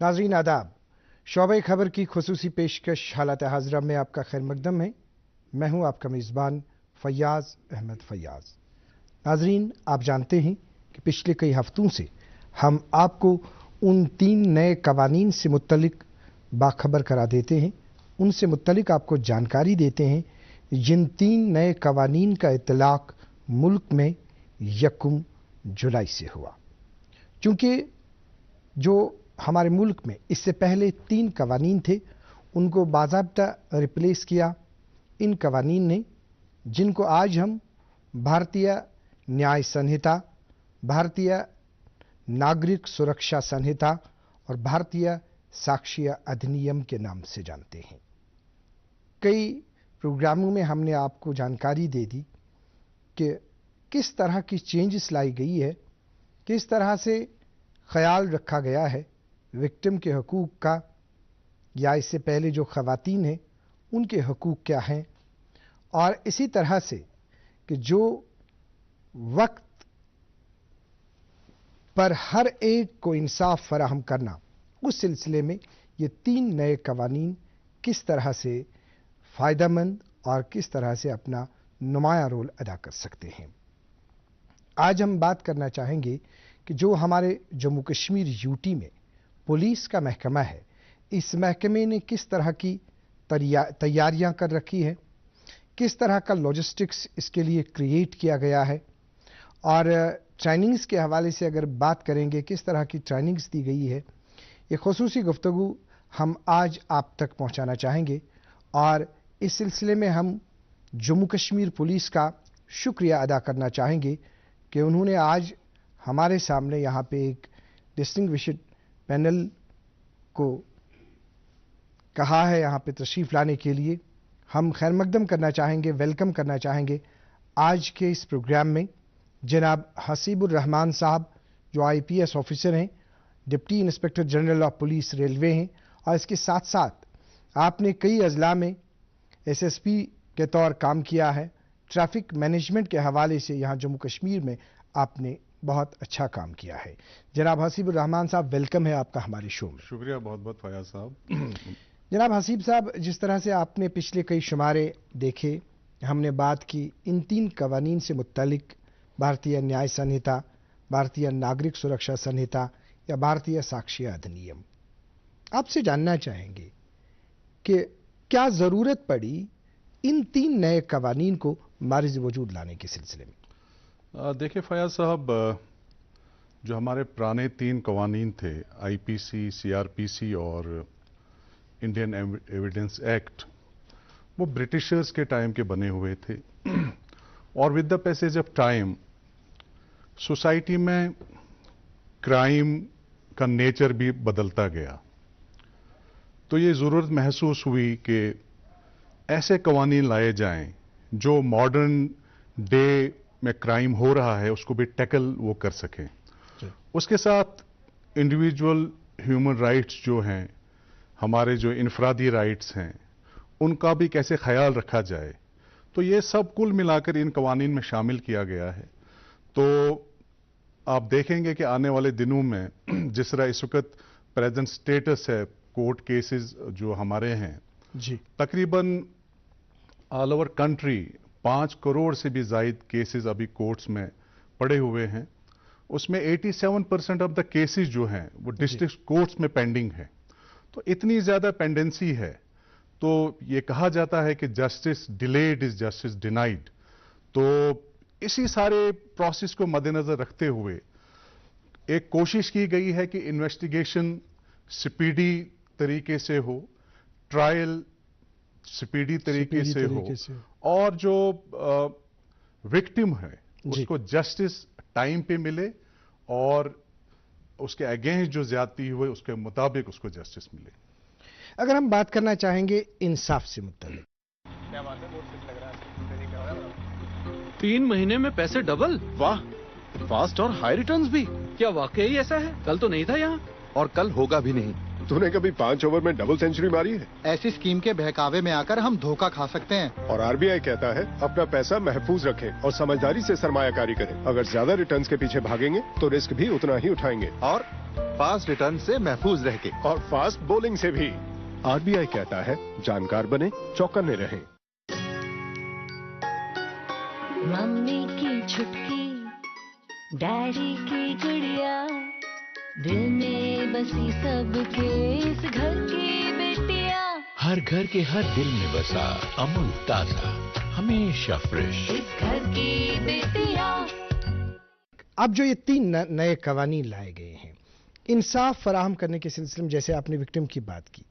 नाज़रीन आदाब, शोबे खबर की खुसूसी पेशकश हालत हाज़रा में आपका खैर मकदम है। मैं हूं आपका मेज़बान फैयाज़ अहमद फैयाज़। नाज़रीन, आप जानते हैं कि पिछले कई हफ्तों से हम आपको उन 3 नए कवानीन से मुत्तलिक बाखबर करा देते हैं, उनसे मुत्तलिक आपको जानकारी देते हैं जिन 3 नए कवानीन का इतलाक़ मुल्क में 1 जुलाई से हुआ। चूँकि जो हमारे मुल्क में इससे पहले 3 कवानीन थे, उनको बाज़ाब्ता रिप्लेस किया इन कवानीन ने, जिनको आज हम भारतीय न्याय संहिता, भारतीय नागरिक सुरक्षा संहिता और भारतीय साक्ष्य अधिनियम के नाम से जानते हैं। कई प्रोग्रामों में हमने आपको जानकारी दे दी कि किस तरह की चेंजेस लाई गई है, किस तरह से ख्याल रखा गया है विक्टिम के हकूक़ का, या इससे पहले जो ख़वातीन हैं उनके हकूक़ क्या हैं, और इसी तरह से कि जो वक्त पर हर एक को इंसाफ फराहम करना, उस सिलसिले में ये 3 नए कवानीन किस तरह से फ़ायदेमंद और किस तरह से अपना नुमाया रोल अदा कर सकते हैं। आज हम बात करना चाहेंगे कि जो हमारे जम्मू कश्मीर यूटी में पुलिस का महकमा है, इस महकमे ने किस तरह की तैयारियां कर रखी है, किस तरह का लॉजिस्टिक्स इसके लिए क्रिएट किया गया है, और ट्रेनिंग्स के हवाले से अगर बात करेंगे किस तरह की ट्रेनिंग्स दी गई है, ये खुसूसी गुफ्तगू हम आज आप तक पहुंचाना चाहेंगे। और इस सिलसिले में हम जम्मू कश्मीर पुलिस का शुक्रिया अदा करना चाहेंगे कि उन्होंने आज हमारे सामने यहाँ पे एक डिस्टिंग्विश्ड पैनल को कहा है यहाँ पे तशरीफ़ लाने के लिए। हम खैर मकदम करना चाहेंगे, वेलकम करना चाहेंगे आज के इस प्रोग्राम में जनाब हसीबुर रहमान साहब, जो IPS ऑफिसर हैं, deputy inspector general of police railway हैं, और इसके साथ साथ आपने कई अजला में SSP के तौर काम किया है। ट्रैफिक मैनेजमेंट के हवाले से यहाँ जम्मू कश्मीर में आपने बहुत अच्छा काम किया है। जनाब हसीबुर रहमान साहब, वेलकम है आपका हमारे शो में। शुक्रिया बहुत बहुत फयाज साहब। जनाब हसीब साहब, जिस तरह से आपने पिछले कई शुमारे देखे, हमने बात की इन 3 कवानीन से मुत्तलिक भारतीय न्याय संहिता, भारतीय नागरिक सुरक्षा संहिता या भारतीय साक्ष्य अधिनियम। आपसे जानना चाहेंगे कि क्या ज़रूरत पड़ी इन 3 नए कवानीन को मारिज वजूद लाने के सिलसिले में? देखिए फयाज साहब, जो हमारे पुराने 3 कवानीन थे, IPC, CRPC और इंडियन एविडेंस एक्ट, वो ब्रिटिशर्स के टाइम के बने हुए थे। और with the passage of time society में क्राइम का नेचर भी बदलता गया, तो ये ज़रूरत महसूस हुई कि ऐसे कवानीन लाए जाएं जो मॉडर्न डे में क्राइम हो रहा है उसको भी टैकल वो कर सकें। उसके साथ इंडिविजुअल ह्यूमन राइट्स जो हैं, हमारे जो इनफरादी राइट्स हैं, उनका भी कैसे ख्याल रखा जाए, तो ये सब कुल मिलाकर इन कवानीन में शामिल किया गया है। तो आप देखेंगे कि आने वाले दिनों में जिस तरह इस वक्त प्रेजेंट स्टेटस है, कोर्ट केसेस जो हमारे हैं जी, तकरीबन ऑल ओवर कंट्री 5 करोड़ से भी ज़ायद केसेस अभी कोर्ट्स में पड़े हुए हैं। उसमें 87% ऑफ द केसेस जो हैं वो डिस्ट्रिक्ट कोर्ट्स में पेंडिंग है। तो इतनी ज़्यादा पेंडेंसी है, तो ये कहा जाता है कि justice delayed is justice denied. तो इसी सारे प्रोसेस को मद्देनजर रखते हुए एक कोशिश की गई है कि इन्वेस्टिगेशन स्पीडी तरीके से हो, ट्रायल स्पीडी तरीके से हो, और जो विक्टिम है उसको जस्टिस टाइम पे मिले और उसके अगेंस्ट जो ज्यादती हुए उसके मुताबिक उसको जस्टिस मिले। अगर हम बात करना चाहेंगे इंसाफ से मुत्तल्लिक, क्या बात है, बहुत सही लग रहा है। 3 महीने में पैसे डबल, वाह, फास्ट और हाई रिटर्न्स भी। क्या वाकई ऐसा है? कल तो नहीं था यहाँ। और कल होगा भी नहीं। तूने कभी 5 ओवर में डबल सेंचुरी मारी है? ऐसी स्कीम के बहकावे में आकर हम धोखा खा सकते हैं। और RBI कहता है अपना पैसा महफूज रखें और समझदारी से सरमायाकारी करें। अगर ज्यादा रिटर्न्स के पीछे भागेंगे तो रिस्क भी उतना ही उठाएंगे। और फास्ट रिटर्न से महफूज रह के। और फास्ट बॉलिंग से भी। आरबीआई कहता है जानकार बने, चौकन्ने रहें। मम्मी की छुटकी, डैडी की गुड़िया, दिल में बसी सबके इस घर की बेटिया। हर घर के हर दिल में बसा अमूल ताजा, हमेशा फ्रेश। इस घर की बेटिया। अब जो ये 3 नए कवानीन लाए गए हैं, इंसाफ फराहम करने के सिलसिले में, जैसे आपने विक्टिम की बात की,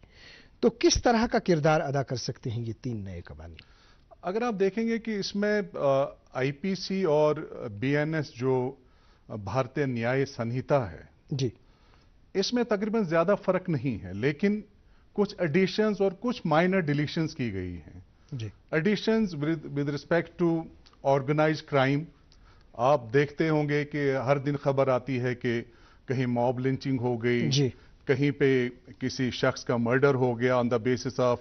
तो किस तरह का किरदार अदा कर सकते हैं ये 3 नए कवानीन? अगर आप देखेंगे कि इसमें आईपीसी और बीएनएस जो भारतीय न्याय संहिता है जी, इसमें तकरीबन ज्यादा फर्क नहीं है, लेकिन कुछ एडिशंस और कुछ माइनर डिलीशंस की गई हैं ji. Additions with respect to organized crime. आप देखते होंगे कि हर दिन खबर आती है कि कहीं मॉब लिंचिंग हो गई जी। कहीं पे किसी शख्स का मर्डर हो गया on the basis of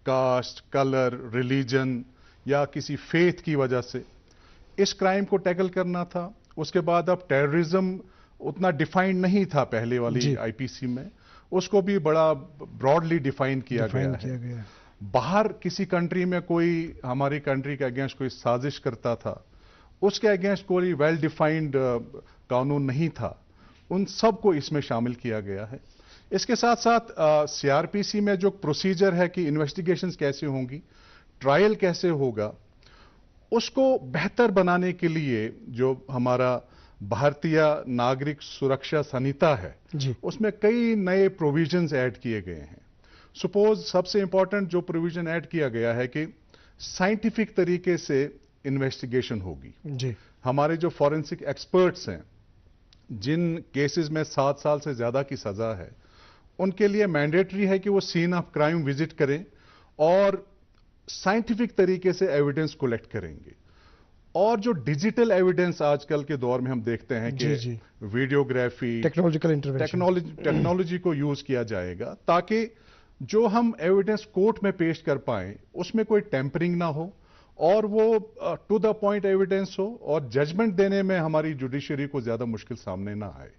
caste, colour, religion या किसी फेथ की वजह से। इस क्राइम को टैकल करना था। उसके बाद अब टेररिज्म उतना डिफाइंड नहीं था पहले वाली आईपीसी में, उसको भी बड़ा ब्रॉडली डिफाइन किया गया है। बाहर किसी कंट्री में कोई हमारी कंट्री के अगेंस्ट कोई साजिश करता था, उसके अगेंस्ट कोई वेल डिफाइंड कानून नहीं था, उन सब को इसमें शामिल किया गया है। इसके साथ साथ सीआरपीसी में जो प्रोसीजर है कि इन्वेस्टिगेशंस कैसे होंगी, ट्रायल कैसे होगा, उसको बेहतर बनाने के लिए जो हमारा भारतीय नागरिक सुरक्षा संहिता है उसमें कई नए प्रोविजंस ऐड किए गए हैं। सपोज सबसे इंपॉर्टेंट जो प्रोविजन ऐड किया गया है कि साइंटिफिक तरीके से इन्वेस्टिगेशन होगी जी। हमारे जो फॉरेंसिक एक्सपर्ट्स हैं जिन केसेस में 7 साल से ज्यादा की सजा है, उनके लिए मैंडेटरी है कि वो सीन ऑफ क्राइम विजिट करें और साइंटिफिक तरीके से एविडेंस कलेक्ट करेंगे। और जो डिजिटल एविडेंस आजकल के दौर में हम देखते हैं कि वीडियोग्राफी, टेक्नोलॉजी को यूज किया जाएगा ताकि जो हम एविडेंस कोर्ट में पेश कर पाएं उसमें कोई टेम्परिंग ना हो और वो टू द पॉइंट एविडेंस हो और जजमेंट देने में हमारी जुडिशरी को ज्यादा मुश्किल सामने ना आए।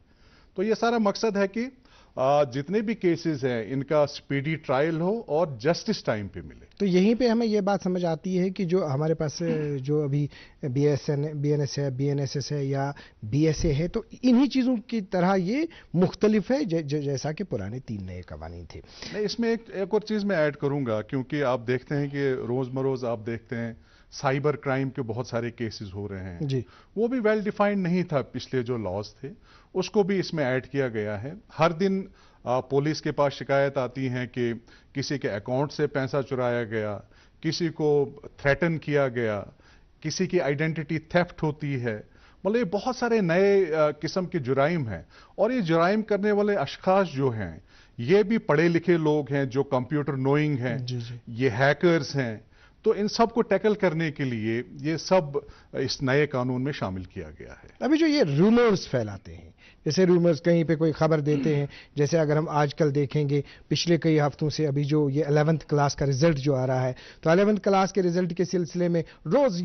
तो ये सारा मकसद है कि जितने भी केसेस हैं इनका स्पीडी ट्रायल हो और जस्टिस टाइम पे मिले। तो यहीं पे हमें ये बात समझ आती है कि जो हमारे पास जो अभी बीएनएस है, बीएनएसएस है या बीएसए है, तो इन्हीं चीज़ों की तरह ये मुख्तलिफ है जैसा कि पुराने 3 नए कवानीन थे। नहीं, इसमें एक और चीज़ मैं ऐड करूंगा, क्योंकि आप देखते हैं कि रोज़ आप देखते हैं साइबर क्राइम के बहुत सारे केसेस हो रहे हैं जी। वो भी वेल डिफाइंड नहीं था पिछले जो लॉज थे, उसको भी इसमें ऐड किया गया है। हर दिन पुलिस के पास शिकायत आती हैं कि किसी के अकाउंट से पैसा चुराया गया, किसी को थ्रेटन किया गया, किसी की आइडेंटिटी थेफ्ट होती है। मतलब ये बहुत सारे नए किस्म के जुराइम हैं और ये जुराइम करने वाले अशखास जो हैं ये भी पढ़े लिखे लोग हैं जो कंप्यूटर नोइंग हैं, ये हैकर्स हैं। तो इन सब को टैकल करने के लिए ये सब इस नए कानून में शामिल किया गया है। अभी जो ये रूमर्स फैलाते हैं, जैसे रूमर्स कहीं पे कोई खबर देते हैं, जैसे अगर हम आजकल देखेंगे पिछले कई हफ्तों से अभी जो ये 11th क्लास का रिजल्ट जो आ रहा है, तो 11th क्लास के रिजल्ट के सिलसिले में रोज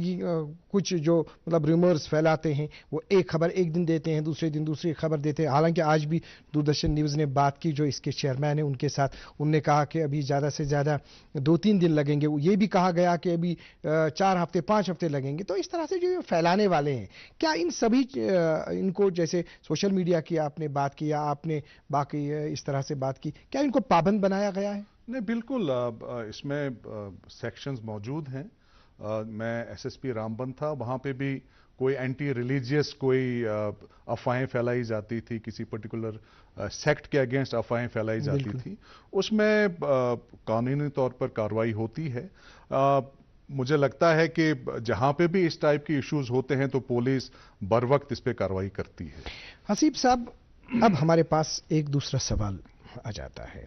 कुछ जो मतलब रूमर्स फैलाते हैं, वो एक खबर एक दिन देते हैं, दूसरे दिन दूसरी खबर देते हैं। हालांकि आज भी दूरदर्शन न्यूज़ ने बात की जो इसके चेयरमैन है उनके साथ, उनने कहा कि अभी ज़्यादा से ज़्यादा 2-3 दिन लगेंगे। ये भी कहा गया कि अभी 4 हफ्ते 5 हफ्ते लगेंगे। तो इस तरह से जो फैलाने वाले हैं, क्या इन सभी इनको, जैसे सोशल मीडिया की आपने बात की या आपने बाकी इस तरह से बात की, क्या इनको पाबंद बनाया गया है? नहीं, बिल्कुल इसमें सेक्शंस मौजूद हैं। मैं एसएसपी रामबन था, वहाँ पे भी कोई एंटी रिलीजियस कोई अफवाहें फैलाई जाती थी, किसी पर्टिकुलर सेक्ट के अगेंस्ट अफवाहें फैलाई जाती थी, उसमें कानूनी तौर पर कार्रवाई होती है। मुझे लगता है कि जहां पे भी इस टाइप के इश्यूज होते हैं तो पुलिस बर वक्त इस पे कार्रवाई करती है। हसीब साहब, अब हमारे पास एक दूसरा सवाल आ जाता है,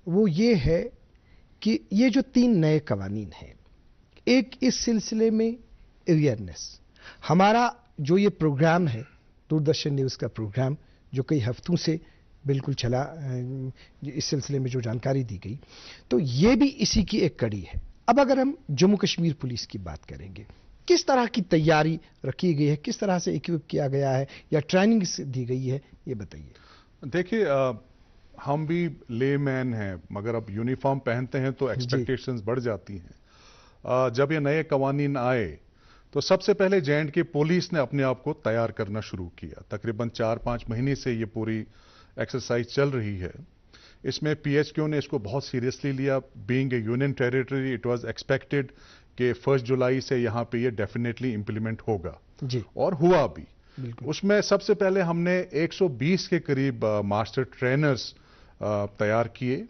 वो ये है कि ये जो 3 नए कवानीन हैं, एक इस सिलसिले में अवेयरनेस, हमारा जो ये प्रोग्राम है दूरदर्शन न्यूज़ का प्रोग्राम जो कई हफ्तों से बिल्कुल चला, इस सिलसिले में जो जानकारी दी गई, तो ये भी इसी की एक कड़ी है। अब अगर हम जम्मू कश्मीर पुलिस की बात करेंगे, किस तरह की तैयारी रखी गई है, किस तरह से इक्विप किया गया है या ट्रेनिंग दी गई है, ये बताइए। देखिए हम भी ले मैन हैं, मगर अब यूनिफॉर्म पहनते हैं तो एक्सपेक्टेशंस बढ़ जाती हैं। जब ये नए कवानीन आए तो सबसे पहले J&K पुलिस ने अपने आप को तैयार करना शुरू किया। तकरीबन 4-5 महीने से ये पूरी एक्सरसाइज चल रही है। इसमें PHQ ने इसको बहुत सीरियसली लिया। Being A union territory, it was expected कि 1 जुलाई से यहाँ पे ये डेफिनेटली इंप्लीमेंट होगा जी, और हुआ भी। बिल्कुल। उसमें सबसे पहले हमने 120 के करीब मास्टर ट्रेनर्स तैयार किए।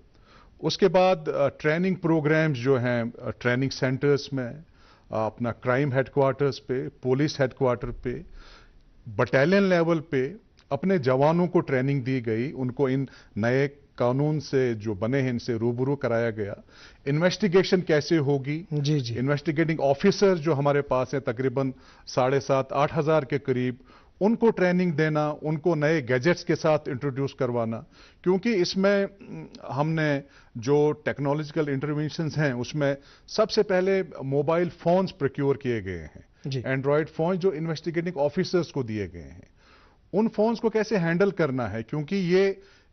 उसके बाद ट्रेनिंग प्रोग्राम्स जो हैं ट्रेनिंग सेंटर्स में, अपना क्राइम हेडक्वार्टर्स पे, पुलिस हेडक्वार्टर पे, बटालियन लेवल पे अपने जवानों को ट्रेनिंग दी गई। उनको इन नए कानून से जो बने हैं इनसे रूबरू कराया गया। इन्वेस्टिगेशन कैसे होगी, जी जी, इन्वेस्टिगेटिंग ऑफिसर जो हमारे पास हैं तकरीबन 7,500-8 हजार के करीब, उनको ट्रेनिंग देना, उनको नए गैजेट्स के साथ इंट्रोड्यूस करवाना। क्योंकि इसमें हमने जो टेक्नोलॉजिकल इंटरवेंशंस हैं उसमें सबसे पहले मोबाइल फोन्स प्रोक्योर किए गए हैं, एंड्रॉयड फोन जो इन्वेस्टिगेटिंग ऑफिसर्स को दिए गए हैं। उन फोन्स को कैसे हैंडल करना है, क्योंकि ये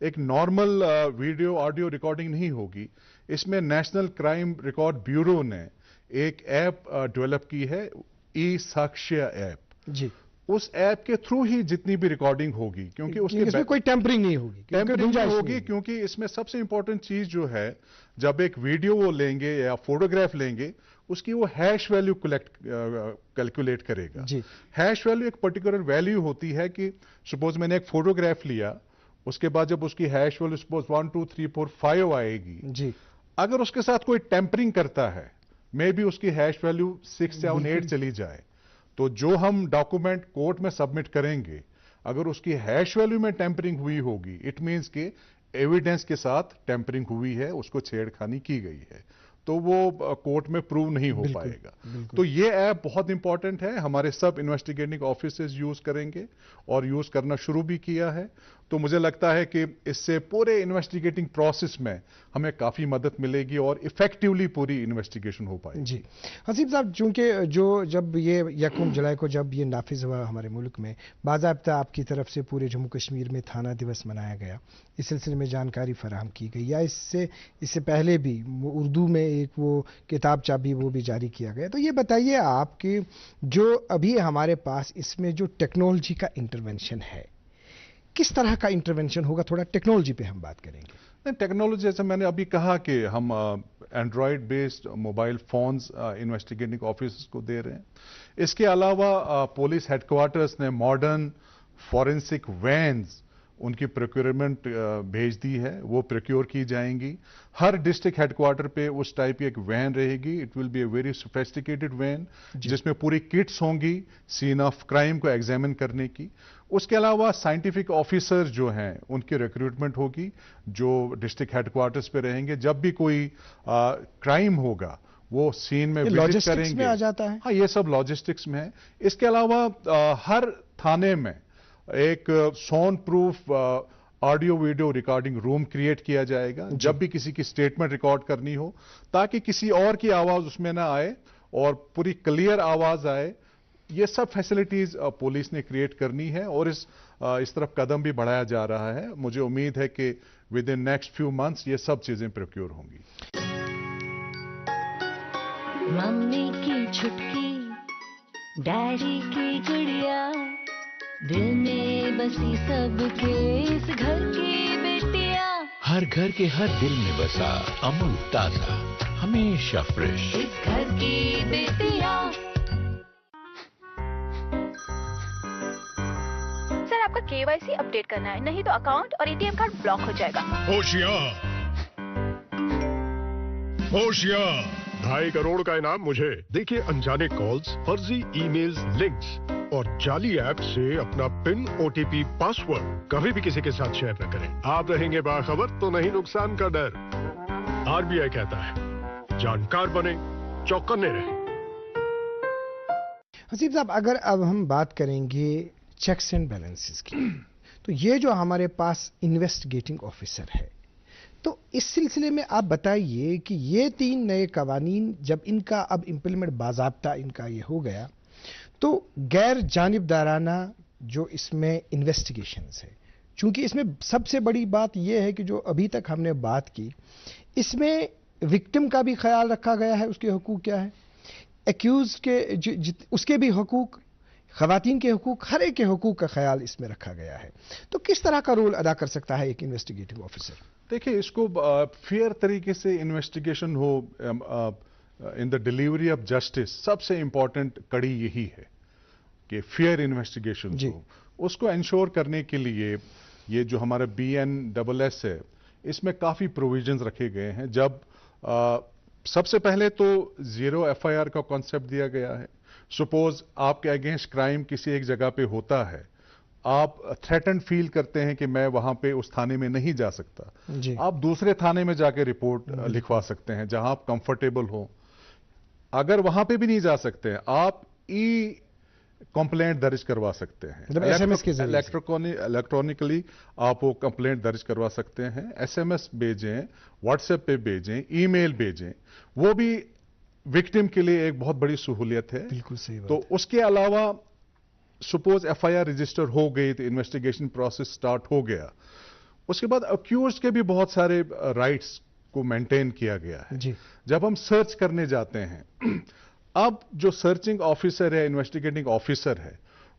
एक नॉर्मल वीडियो ऑडियो रिकॉर्डिंग नहीं होगी। इसमें नेशनल क्राइम रिकॉर्ड ब्यूरो ने एक ऐप डेवलप की है, ई-साक्ष्य ऐप जी। उस ऐप के थ्रू ही जितनी भी रिकॉर्डिंग होगी, क्योंकि उसमें कोई टेम्परिंग नहीं होगी, क्योंकि इसमें सबसे इंपॉर्टेंट चीज जो है, जब एक वीडियो वो लेंगे या फोटोग्राफ लेंगे, उसकी वो हैश वैल्यू कैलकुलेट करेगा जी। हैश वैल्यू एक पर्टिकुलर वैल्यू होती है कि सपोज मैंने एक फोटोग्राफ लिया, उसके बाद जब उसकी हैश वैल्यू सपोज 1 2 3 4 5 आएगी जी, अगर उसके साथ कोई टेम्परिंग करता है, मे बी उसकी हैश वैल्यू 6 7 8 चली जाए, तो जो हम डॉक्यूमेंट कोर्ट में सबमिट करेंगे, अगर उसकी हैश वैल्यू में टेम्परिंग हुई होगी, इट मींस कि एविडेंस के साथ टेम्परिंग हुई है, उसको छेड़खानी की गई है, तो वो कोर्ट में प्रूव नहीं हो पाएगा। तो ये ऐप बहुत इंपॉर्टेंट है, हमारे सब इन्वेस्टिगेटिंग ऑफिसर्स यूज करेंगे और यूज करना शुरू भी किया है। तो मुझे लगता है कि इससे पूरे इन्वेस्टिगेटिंग प्रोसेस में हमें काफी मदद मिलेगी और इफेक्टिवली पूरी इन्वेस्टिगेशन हो पाएगी जी। हसीब साहब, चूंकि जब ये 1 जुलाई को जब ये नाफिज हुआ हमारे मुल्क में, बाज़ाब्ता आपकी तरफ से पूरे जम्मू कश्मीर में थाना दिवस मनाया गया, इस सिलसिले में जानकारी फराहम की गई, या इससे पहले भी उर्दू में एक वो किताब चाबी वो भी जारी किया गया। तो ये बताइए आप कि जो अभी हमारे पास इसमें जो टेक्नोलॉजी का इंटरवेंशन है, किस तरह का इंटरवेंशन होगा? थोड़ा टेक्नोलॉजी पे हम बात करेंगे। नहीं, टेक्नोलॉजी जैसे मैंने अभी कहा कि हम Android based mobile phones investigating officers को दे रहे हैं। इसके अलावा पुलिस हेडक्वार्टर्स ने मॉडर्न फॉरेंसिक वैन्स उनकी प्रोक्योरमेंट भेज दी है, वो प्रोक्योर की जाएंगी। हर डिस्ट्रिक्ट हेडक्वार्टर पे उस टाइप की एक वैन रहेगी। It will be a very sophisticated van, जिसमें पूरी किट्स होंगी सीन ऑफ क्राइम को एग्जामिन करने की। उसके अलावा साइंटिफिक ऑफिसर जो हैं उनकी रिक्रूटमेंट होगी, जो डिस्ट्रिक्ट हेडक्वार्टर्स पे रहेंगे। जब भी कोई क्राइम होगा वो सीन में विजिट करेंगे। में आ जाता है? हाँ, ये सब लॉजिस्टिक्स में है। इसके अलावा हर थाने में एक sound proof audio video recording room create किया जाएगा, जब भी किसी की स्टेटमेंट रिकॉर्ड करनी हो, ताकि किसी और की आवाज उसमें ना आए और पूरी क्लियर आवाज आए। ये सब फैसिलिटीज पुलिस ने क्रिएट करनी है और इस तरफ कदम भी बढ़ाया जा रहा है। मुझे उम्मीद है कि with in next few months ये सब चीजें प्रोक्योर होंगी। मम्मी की छुटकी, डैडी की गुड़िया, दिल में बसी सबके इस घर की बेटियां। हर घर के हर दिल में बसा अमूल ताजा, हमेशा फ्रेश। इस घर की बेटियां। सर, आपका KYC अपडेट करना है, नहीं तो अकाउंट और ATM कार्ड ब्लॉक हो जाएगा। होशियार, होशियार, 2.5 करोड़ का इनाम मुझे। देखिए अनजाने कॉल्स, फर्जी ईमेल्स, लिंक्स और जाली ऐप से अपना पिन, OTP, पासवर्ड कभी भी किसी के साथ शेयर न करें। आप रहेंगे बाखबर तो नहीं नुकसान का डर। RBI कहता है, जानकार बने, चौकन्ने रहे। हसीब साहब, अगर अब हम बात करेंगे चेक्स एंड बैलेंसेस की, तो ये जो हमारे पास इन्वेस्टिगेटिंग ऑफिसर है, तो इस सिलसिले में आप बताइए कि ये 3 नए कवानीन जब इनका अब इम्प्लीमेंट बाज़ाब्ता इनका ये हो गया, तो गैर जानिबदाराना जो इसमें इन्वेस्टिगेशंस है, چونکہ اس میں سب سے بڑی بات یہ ہے کہ جو ابھی تک ہم نے بات کی اس میں وکٹم کا بھی خیال رکھا گیا ہے، اس کے حقوق کیا ہے، ایکیوز کے اس کے بھی حقوق، خواتین کے حقوق، ہر ایک کے حقوق کا خیال اس میں رکھا گیا ہے. تو کس طرح کا رول ادا کر سکتا ہے ایک انویسٹیگیٹنگ آفیسر؟ دیکھیں، اس کو فیئر طریقے سے انویسٹیگیشن ہو in the delivery of justice, سب سے امپورٹنٹ کڑی یہی ہے کہ فیئر انویسٹیگیشن ہو. اس کو انشور کرنے کے لیے یہ جو ہمارا BNSS ہے، اس میں کافی پروویژنز رکھے گئے ہیں. جب سب سے پہلے تو زیرو FIR کا کانسیپٹ دیا گیا ہے. سپوز آپ کے اگینسٹ کرائم کسی ایک جگہ پہ ہوتا ہے، آپ تھریٹنڈ فیل کرتے ہیں کہ میں وہاں پہ اس تھانے میں نہیں جا سکتا، آپ دوسرے تھانے میں جا کے رپورٹ لکھوا سکتے ہیں جہاں آپ کمفرٹیبل ہو. اگر وہاں پہ بھی نہیں جا سکتے، آپ کمپلینٹ درج کروا سکتے ہیں. الیکٹرانکلی آپ وہ کمپلینٹ درج کروا سکتے ہیں. SMS بھیجیں، واٹس ایپ پہ بھیجیں، ای میل بھیجیں. وہ بھی وکٹم کے لیے ایک بہت بڑی سہولیت ہے. بالکل صحیح بات. تو اس کے علاوہ سپوز FIR رجسٹر ہو گئی تو انویسٹیگیشن پروسیس سٹارٹ ہو گیا. اس کے بعد اکیوزڈ کے بھی بہت سارے رائٹس کو مینٹین کیا گیا ہے. جب ہم سرچ کرنے جاتے ہیں، اب جو سرچنگ آفیسر ہے، انویسٹیگیٹنگ آفیسر ہے،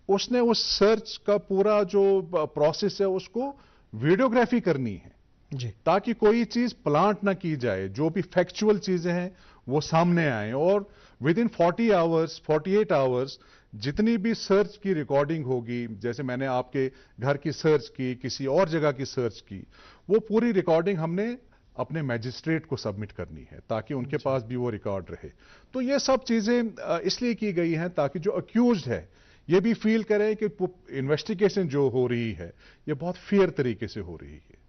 اس نے اس سرچ کا پورا جو پروسیس ہے اس کو ویڈیوگرافی کرنی ہے تاکہ کوئی چیز پلانٹ نہ کی جائے. جو بھی فیکچول چیزیں ہیں وہ سامنے آئیں، اور ود ان 48 آورز جتنی بھی سرچ کی ریکارڈنگ ہوگی، جیسے میں نے آپ کے گھر کی سرچ کی، کسی اور جگہ کی سرچ کی، وہ پوری ریکارڈنگ ہم نے اپنے میجسٹریٹ کو سبمٹ کرنی ہے تاکہ ان کے پاس بھی وہ ریکارڈ رہے. تو یہ سب چیزیں اس لیے کی گئی ہیں تاکہ جو اکیوزڈ ہے یہ بھی فیل کرے کہ انویسٹیگیشن جو ہو رہی ہے یہ بہت فیئر طریقے سے ہو رہی ہے.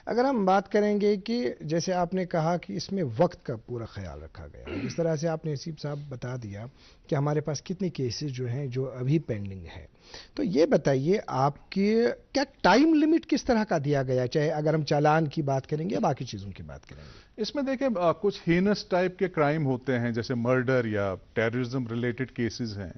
اگر ہم بات کریں گے کہ جیسے آپ نے کہا کہ اس میں وقت کا پورا خیال رکھا گیا ہے، جس طرح سے آپ نے حسیب صاحب بتا دیا کہ ہمارے پاس کتنے کیسز جو ہیں جو ابھی پینڈنگ ہے، تو یہ بتائیے آپ کے کیا ٹائم لمٹ کس طرح کا دیا گیا، چاہے اگر ہم چالان کی بات کریں گے یا باقی چیزوں کی بات کریں گے؟ اس میں دیکھیں کچھ ہینس ٹائپ کے کرائم ہوتے ہیں جیسے مرڈر یا ٹیررزم ریلیٹڈ کیسز ہیں.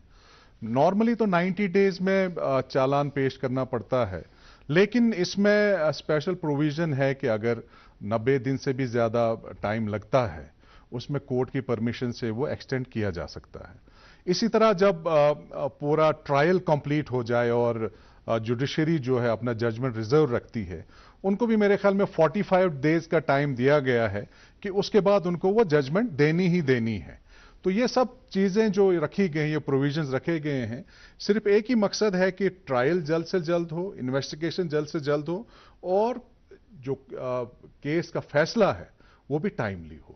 نارملی تو 90 ڈیز میں چالان پیش کرنا پڑتا ہے، لیکن اس میں اسپیشل پروویژن ہے کہ اگر 90 دن سے بھی زیادہ ٹائم لگتا ہے اس میں کورٹ کی پرمیشن سے وہ ایکسٹینڈ کیا جا سکتا ہے. اسی طرح جب پورا ٹرائل کمپلیٹ ہو جائے اور جوڈیشری جو ہے اپنا ججمنٹ ریزرو رکھتی ہے، ان کو بھی میرے خیال میں 45 ڈیز کا ٹائم دیا گیا ہے کہ اس کے بعد ان کو وہ ججمنٹ دینی ہی دینی ہے. تو یہ سب چیزیں جو رکھی گئی ہیں، یہ پروویژنز رکھے گئے ہیں، صرف ایک ہی مقصد ہے کہ ٹرائل جلد سے جلد ہو، انویسٹیگیشن جلد سے جلد ہو، اور جو کیس کا فیصلہ ہے وہ بھی ٹائملی ہو.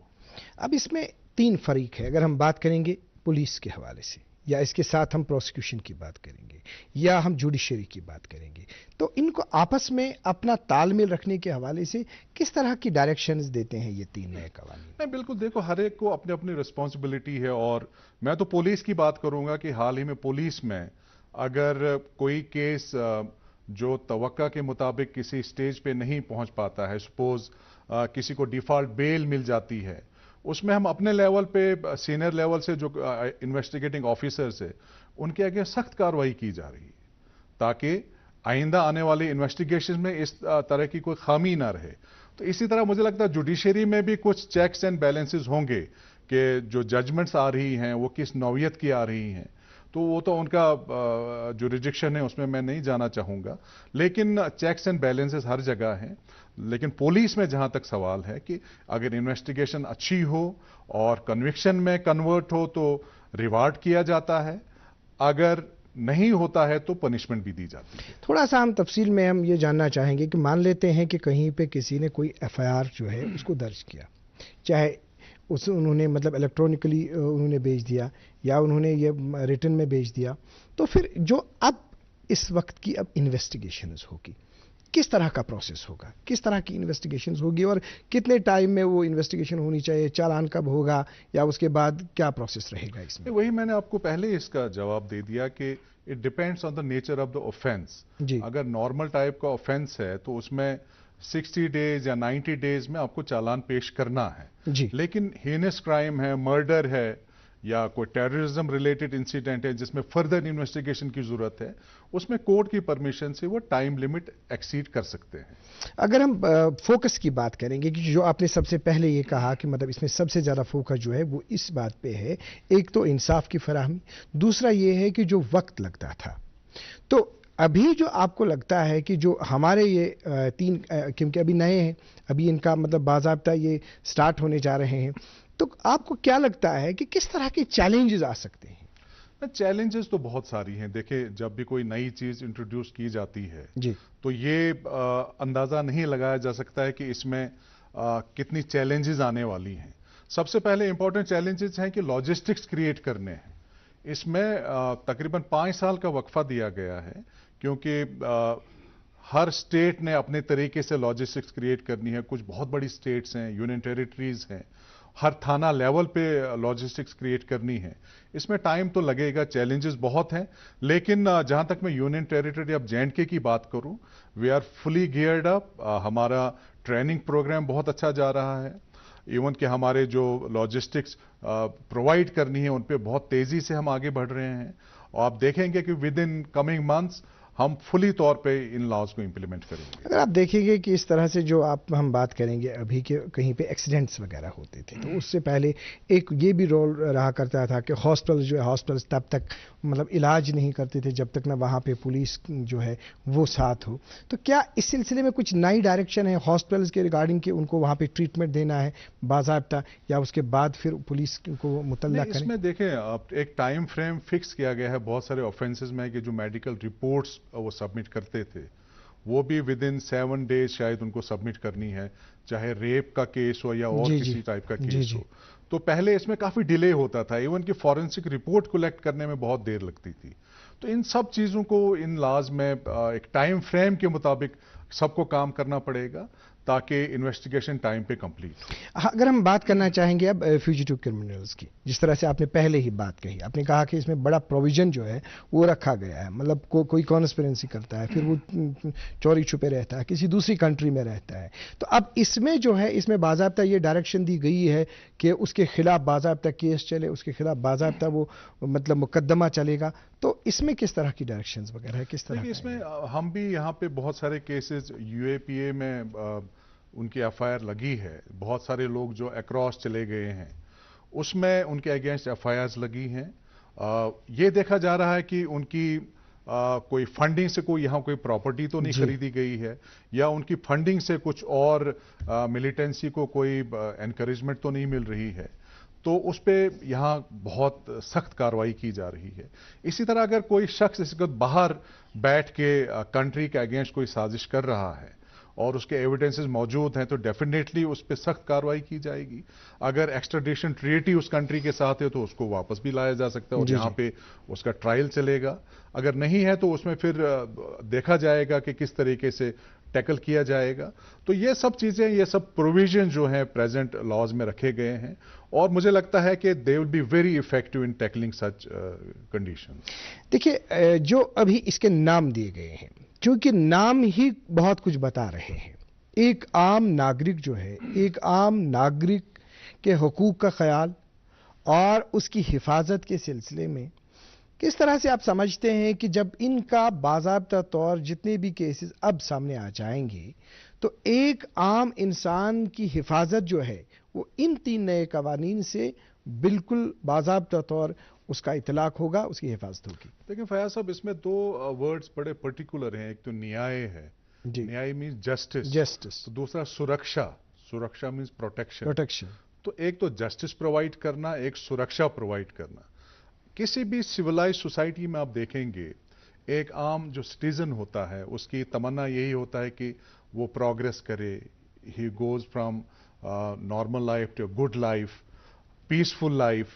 اب اس میں 3 فریق ہے. اگر ہم بات کریں گے پولیس کے حوالے سے، یا اس کے ساتھ ہم پروسیکیوشن کی بات کریں گے، یا ہم جوڈیشری کی بات کریں گے، تو ان کو آپس میں اپنا تال میل رکھنے کے حوالے سے کس طرح کی ڈائریکشنز دیتے ہیں یہ 3 نئے قوانین؟ نہیں، بالکل، دیکھو ہر ایک کو اپنی اپنی رسپانسبلٹی ہے. اور میں تو پولیس کی بات کروں گا کہ حال ہی میں پولیس میں اگر کوئی کیس جو توقع کے مطابق کسی سٹیج پہ نہیں پہنچ پاتا ہے، سپوز کسی کو ڈیفالٹ بیل مل جاتی ہے، اس میں ہم اپنے لیول پہ سینئر لیول سے جو انویسٹیگیٹنگ آفیسرز ہیں ان کے آگے سخت کارروائی کی جا رہی ہے تاکہ آئندہ آنے والی انویسٹیگیشن میں اس طرح کی کوئی خامی نہ رہے. تو اسی طرح مجھے لگتا ہے جوڈیشری میں بھی کچھ چیکس اینڈ بیلنسز ہوں گے کہ جو ججمنٹس آ رہی ہیں وہ کس نوعیت کی آ رہی ہیں. تو وہ تو ان کا جو ریجکشن ہے اس میں نہیں جانا چاہوں گا، لیکن چیکس اینڈ بیلنسز ہر جگہ ہیں. لیکن پولیس میں جہاں تک سوال ہے کہ اگر انویسٹیگیشن اچھی ہو اور کنوکشن میں کنورٹ ہو تو ریوارڈ کیا جاتا ہے، اگر نہیں ہوتا ہے تو پنشمنٹ بھی دی جاتی ہے. تھوڑا سا ہم تفصیل میں ہم یہ جاننا چاہیں گے کہ مان لیتے ہیں کہ کہیں پہ کسی نے کوئی FIR جو ہے اس کو درج کیا، چاہے انہوں نے مطلب الیکٹرانکلی انہوں نے بھیج دیا یا انہوں نے یہ ریٹن میں بھیج دیا، تو پھر جو اب اس وقت کی اب انویسٹیگیشنز ہوگی، کس طرح کا پروسیس ہوگا، کس طرح کی انویسٹیگیشنز ہوگی اور کتنے ٹائم میں وہ انویسٹیگیشن ہونی چاہیے، چالان کب ہوگا یا اس کے بعد کیا پروسیس رہے گا اس میں؟ وہی میں نے آپ کو پہلے اس کا جواب دے دیا کہ it depends on the nature of the offence. اگر نارمل ٹائپ کا آفینس ہے تو اس میں 60 ڈیز یا 90 ڈیز میں آپ کو چالان پیش کرنا ہے. لیکن ہینس کرائم ہے، مرڈر ہے، या कोई टेररिज्म रिलेटेड इंसिडेंट है जिसमें फर्दर इन्वेस्टिगेशन की जरूरत है, उसमें कोर्ट की परमिशन से वो टाइम लिमिट एक्सीड कर सकते हैं। अगर हम फोकस की बात करेंगे कि जो आपने सबसे पहले ये कहा कि मतलब इसमें सबसे ज़्यादा फोकस जो है वो इस बात पे है, एक तो इंसाफ की फराहमी, दूसरा ये है कि जो वक्त लगता था। तो अभी जो आपको लगता है कि जो हमारे ये तीन, क्योंकि अभी नए हैं, अभी इनका मतलब बाज़ाब्ता ये स्टार्ट होने जा रहे हैं, तो आपको क्या लगता है कि किस तरह के चैलेंजेस आ सकते हैं? चैलेंजेस तो बहुत सारी हैं। देखिए, जब भी कोई नई चीज इंट्रोड्यूस की जाती है जी, तो ये अंदाजा नहीं लगाया जा सकता है कि इसमें कितनी चैलेंजेस आने वाली हैं। सबसे पहले इंपॉर्टेंट चैलेंजेस हैं कि लॉजिस्टिक्स क्रिएट करने हैं। इसमें तकरीबन 5 साल का वक्फा दिया गया है, क्योंकि हर स्टेट ने अपने तरीके से लॉजिस्टिक्स क्रिएट करनी है। कुछ बहुत बड़ी स्टेट्स हैं, यूनियन टेरिटरीज हैं, हर थाना लेवल पे लॉजिस्टिक्स क्रिएट करनी है। इसमें टाइम तो लगेगा, चैलेंजेस बहुत हैं, लेकिन जहां तक मैं यूनियन टेरिटरी ऑफ J&K की बात करूं, we are fully geared up. हमारा ट्रेनिंग प्रोग्राम बहुत अच्छा जा रहा है। इवन कि हमारे जो लॉजिस्टिक्स प्रोवाइड करनी है उन पे बहुत तेजी से हम आगे बढ़ रहे हैं, और आप देखेंगे कि विद इन कमिंग मंथ्स हम फुली तौर पे इन लॉज को इंप्लीमेंट करेंगे। अगर आप देखेंगे कि इस तरह से जो हम बात करेंगे अभी के कहीं पे एक्सीडेंट्स वगैरह होते थे, तो उससे पहले एक ये भी रोल रहा करता था कि हॉस्पिटल्स जो है, हॉस्पिटल्स तब तक मतलब इलाज नहीं करते थे जब तक ना वहाँ पे पुलिस जो है वो साथ हो। तो क्या इस सिलसिले में कुछ नई डायरेक्शन है हॉस्पिटल्स के रिगार्डिंग कि उनको वहाँ पे ट्रीटमेंट देना है बाज़ाब्ता, या उसके बाद फिर पुलिस को मुतल्ला करें? इसमें देखें, अब एक टाइम फ्रेम फिक्स किया गया है बहुत सारे ऑफेंसेस में कि जो मेडिकल रिपोर्ट्स वो सबमिट करते थे वो भी विद इन 7 डेज शायद उनको सबमिट करनी है, चाहे रेप का केस हो या और किसी टाइप का केस हो। तो पहले इसमें काफी डिले होता था, इवन कि फॉरेंसिक रिपोर्ट कलेक्ट करने में बहुत देर लगती थी। तो इन सब चीजों को इन लॉज में एक टाइम फ्रेम के मुताबिक सबको काम करना पड़ेगा ताकि इन्वेस्टिगेशन टाइम पे कंप्लीट हो। अगर हम बात करना चाहेंगे अब फ्यूजिटिव क्रिमिनल्स की, जिस तरह से आपने पहले ही बात कही, आपने कहा कि इसमें बड़ा प्रोविजन जो है वो रखा गया है। मतलब कोई कॉन्स्पिरेंसी करता है, फिर वो चोरी छुपे रहता है, किसी दूसरी कंट्री में रहता है, तो अब इसमें जो है इसमें बाज़ाब्ता ये डायरेक्शन दी गई है कि उसके खिलाफ बाज़ाब्ता केस चले, उसके खिलाफ बाज़ाब्ता वो मतलब मुकदमा चलेगा। तो इसमें किस तरह की डायरेक्शंस वगैरह है, किस तरह? इसमें हम भी यहाँ पे बहुत सारे केसेस UAPA में उनकी FIR लगी है। बहुत सारे लोग जो अक्रॉस चले गए हैं उसमें उनके अगेंस्ट FIRs लगी हैं। ये देखा जा रहा है कि उनकी कोई फंडिंग से कोई यहाँ कोई प्रॉपर्टी तो नहीं खरीदी गई है, या उनकी फंडिंग से कुछ और मिलिटेंसी को कोई एनकरेजमेंट तो नहीं मिल रही है। तो उस पर यहाँ बहुत सख्त कार्रवाई की जा रही है। इसी तरह अगर कोई शख्स इस वक्त बाहर बैठ के कंट्री के अगेंस्ट कोई साजिश कर रहा है और उसके एविडेंसेस मौजूद हैं तो डेफिनेटली उस पर सख्त कार्रवाई की जाएगी। अगर एक्स्ट्राडिशन ट्रीटी उस कंट्री के साथ है तो उसको वापस भी लाया जा सकता है और यहाँ पे उसका ट्रायल चलेगा। अगर नहीं है तो उसमें फिर देखा जाएगा कि किस तरीके से टैकल किया जाएगा। तो ये सब चीजें, ये सब प्रोविजन जो हैं प्रेजेंट लॉज में रखे गए हैं, और मुझे लगता है कि they will be very effective in tackling such conditions. देखिए, जो अभी इसके नाम दिए गए हैं, क्योंकि नाम ही बहुत कुछ बता रहे हैं। एक आम नागरिक जो है, एक आम नागरिक के हुकूक का ख्याल और उसकी हिफाजत के सिलसिले में किस तरह से आप समझते हैं कि जब इनका बाज़ाब्ता तौर जितने भी केसेस अब सामने आ जाएंगे तो एक आम इंसान की हिफाजत जो है वो इन 3 नए कवानीन से बिल्कुल बाज़ाब्ता तौर उसका इतलाक होगा, उसकी हिफाजत होगी? देखिए फयाज साहब, इसमें 2 वर्ड्स बड़े पर्टिकुलर हैं। एक तो न्याय है, न्याय मीन्स जस्टिस, तो दूसरा सुरक्षा मीन्स प्रोटेक्शन। तो एक तो जस्टिस प्रोवाइड करना, एक सुरक्षा प्रोवाइड करना। किसी भी सिविलाइज सोसाइटी में आप देखेंगे एक आम जो सिटीजन होता है उसकी तमन्ना यही होता है कि वो प्रोग्रेस करे, he goes from normal life to good life, peaceful life.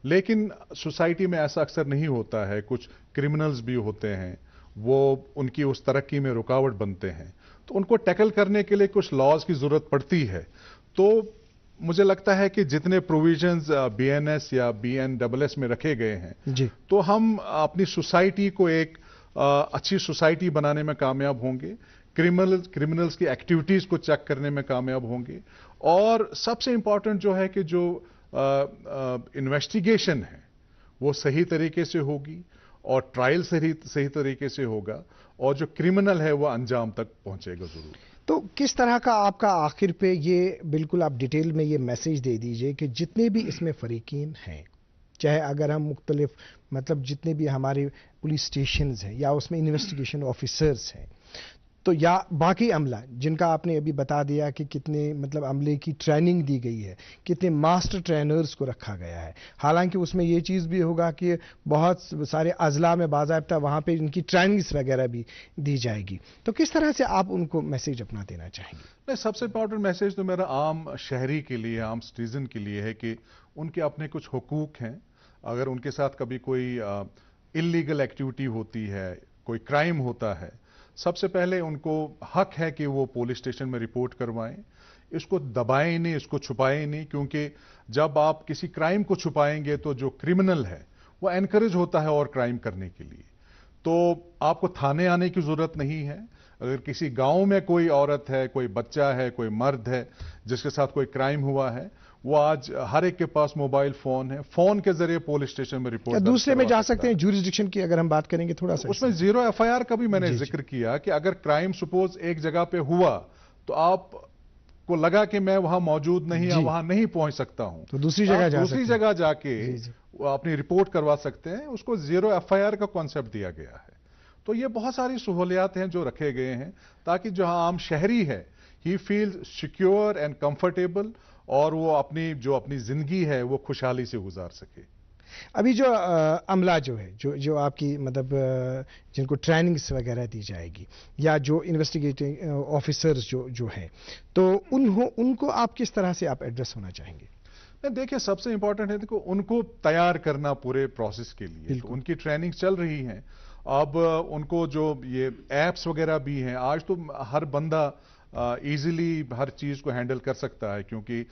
लेकिन सोसाइटी में ऐसा अक्सर नहीं होता है, कुछ क्रिमिनल्स भी होते हैं, वो उनकी उस तरक्की में रुकावट बनते हैं, तो उनको टैकल करने के लिए कुछ लॉज की जरूरत पड़ती है। तो मुझे लगता है कि जितने प्रोविजंस BNS या BNSS में रखे गए हैं तो हम अपनी सोसाइटी को एक अच्छी सोसाइटी बनाने में कामयाब होंगे, क्रिमिनल्स की एक्टिविटीज को चेक करने में कामयाब होंगे, और सबसे इंपॉर्टेंट जो है कि जो इन्वेस्टिगेशन है वो सही तरीके से होगी और ट्रायल सही तरीके से होगा और जो क्रिमिनल है वो अंजाम तक पहुंचेगा जरूर। तो किस तरह का आपका आखिर पे ये बिल्कुल आप डिटेल में ये मैसेज दे दीजिए कि जितने भी इसमें फरीकीन हैं, चाहे अगर हम मुख्तलिफ मतलब जितने भी हमारे पुलिस स्टेशंस हैं या उसमें इन्वेस्टिगेशन ऑफिसर्स हैं, तो या बाकी अमला जिनका आपने अभी बता दिया कि कितने मतलब अमले की ट्रेनिंग दी गई है, कितने मास्टर ट्रेनर्स को रखा गया है, हालांकि उसमें ये चीज़ भी होगा कि बहुत सारे अजला में बाज़ाब्ता वहाँ पे इनकी ट्रेनिंग्स वगैरह भी दी जाएगी, तो किस तरह से आप उनको मैसेज अपना देना चाहेंगे? नहीं, सबसे इंपॉर्टेंट मैसेज तो मेरा आम शहरी के लिए, आम सिटीजन के लिए है कि उनके अपने कुछ हुकूक हैं। अगर उनके साथ कभी कोई इल्लीगल एक्टिविटी होती है, कोई क्राइम होता है, सबसे पहले उनको हक है कि वो पुलिस स्टेशन में रिपोर्ट करवाएं। इसको दबाएं नहीं, इसको छुपाएं नहीं, क्योंकि जब आप किसी क्राइम को छुपाएंगे तो जो क्रिमिनल है वो एनकरेज होता है और क्राइम करने के लिए। तो आपको थाने आने की जरूरत नहीं है। अगर किसी गांव में कोई औरत है, कोई बच्चा है, कोई मर्द है जिसके साथ कोई क्राइम हुआ है, वो आज हर एक के पास मोबाइल फोन है, फोन के जरिए पुलिस स्टेशन में रिपोर्ट दूसरे में जा सकते हैं। ज्यूरिसडिक्शन की अगर हम बात करेंगे थोड़ा सा, उसमें 0 FIR का भी मैंने जिक्र किया कि अगर क्राइम सपोज एक जगह पे हुआ तो आप को लगा कि मैं वहां मौजूद नहीं या वहां नहीं पहुंच सकता हूं, तो दूसरी जगह जाके अपनी रिपोर्ट करवा सकते हैं। उसको 0 FIR का कॉन्सेप्ट दिया गया है। तो ये बहुत सारी सहूलियात हैं जो रखे गए हैं ताकि जो आम शहरी है ही फील सिक्योर एंड कंफर्टेबल और वो अपनी जिंदगी है वो खुशहाली से गुजार सके। अभी जो अमला जो है जो आपकी मतलब जिनको ट्रेनिंग्स वगैरह दी जाएगी या जो इन्वेस्टिगेटिंग ऑफिसर्स जो हैं, तो उनको आप किस तरह से आप एड्रेस होना चाहेंगे? देखिए, सबसे इंपॉर्टेंट है देखो उनको तैयार करना पूरे प्रोसेस के लिए। तो उनकी ट्रेनिंग चल रही है। अब उनको जो ये एप्स वगैरह भी हैं, आज तो हर बंदा इजीली हर चीज को हैंडल कर सकता है क्योंकि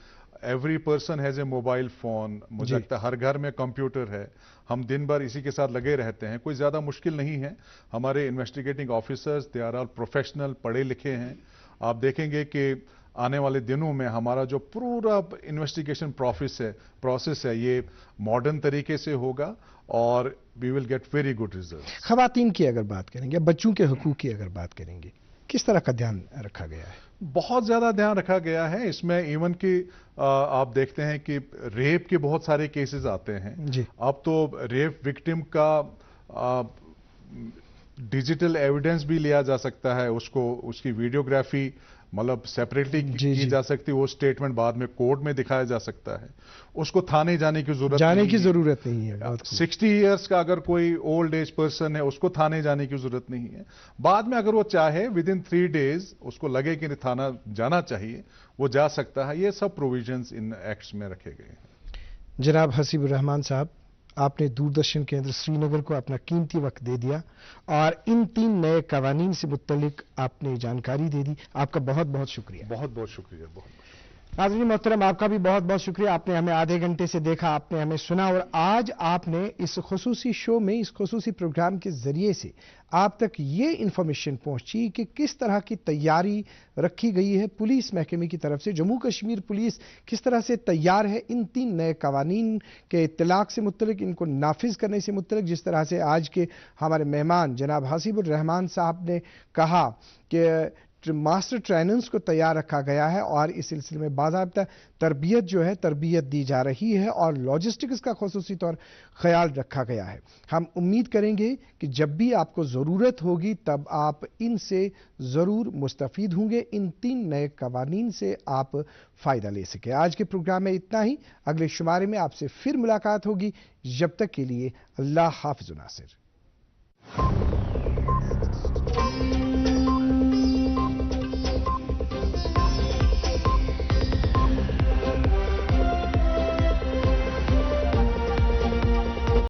every person has a mobile phone. मुझे लगता है हर घर में कंप्यूटर है। हम दिन भर इसी के साथ लगे रहते हैं। कोई ज्यादा मुश्किल नहीं है। हमारे investigating officers they are all professional, पढ़े लिखे हैं। आप देखेंगे कि आने वाले दिनों में हमारा जो पूरा इन्वेस्टिगेशन प्रोसेस है ये मॉडर्न तरीके से होगा और we will get very good result. खवातीन की अगर बात करेंगे, बच्चों के हुकूक की अगर बात करेंगे, किस तरह का ध्यान रखा गया है? बहुत ज्यादा ध्यान रखा गया है। इसमें इवन कि आप देखते हैं कि रेप के बहुत सारे केसेस आते हैं जी। अब तो रेप विक्टिम का डिजिटल एविडेंस भी लिया जा सकता है, उसकी वीडियोग्राफी मतलब सेपरेटली की जा सकती है। वो स्टेटमेंट बाद में कोर्ट में दिखाया जा सकता है। उसको थाने जाने की जरूरत नहीं है। 60 इयर्स का अगर कोई ओल्ड एज पर्सन है उसको थाने जाने की जरूरत नहीं है। बाद में अगर वो चाहे विद इन 3 डेज उसको लगे कि थाना जाना चाहिए, वो जा सकता है। ये सब प्रोविजंस इन एक्ट्स में रखे गए हैं। जनाब हसीबुर रहमान साहब, आपने दूरदर्शन केंद्र श्रीनगर को अपना कीमती वक्त दे दिया और इन 3 नए कवानीन से मुत्तलिक आपने जानकारी दे दी। आपका बहुत बहुत शुक्रिया। बहुत बहुत शुक्रिया। नाज़रीन मोहतरम, आपका भी बहुत बहुत शुक्रिया। आपने हमें आधे घंटे से देखा, आपने हमें सुना और आज आपने इस खुसूसी शो में, इस खुसूसी प्रोग्राम के जरिए से आप तक ये इंफॉर्मेशन पहुंची कि किस तरह की तैयारी रखी गई है पुलिस महकमे की तरफ से। जम्मू कश्मीर पुलिस किस तरह से तैयार है इन 3 नए कवानीन के इत्तलाक से मुत्तलिक, इनको नाफिज करने से मुत्तलिक। जिस तरह से आज के हमारे मेहमान जनाब हसीबुर रहमान साहब ने कहा कि मास्टर ट्रेनर्स को तैयार रखा गया है और इस सिलसिले में बाज़ाब्ता तरबियत दी जा रही है और लॉजिस्टिक्स का खुसूसी तौर ख्याल रखा गया है। हम उम्मीद करेंगे कि जब भी आपको ज़रूरत होगी तब आप इनसे ज़रूर मुस्तफ़ीद होंगे, इन 3 नए कवानीन से आप फ़ायदा ले सके। आज के प्रोग्राम में इतना ही। अगले शुमारे में आपसे फिर मुलाकात होगी। जब तक के लिए अल्लाह हाफ़िज़ नासिर।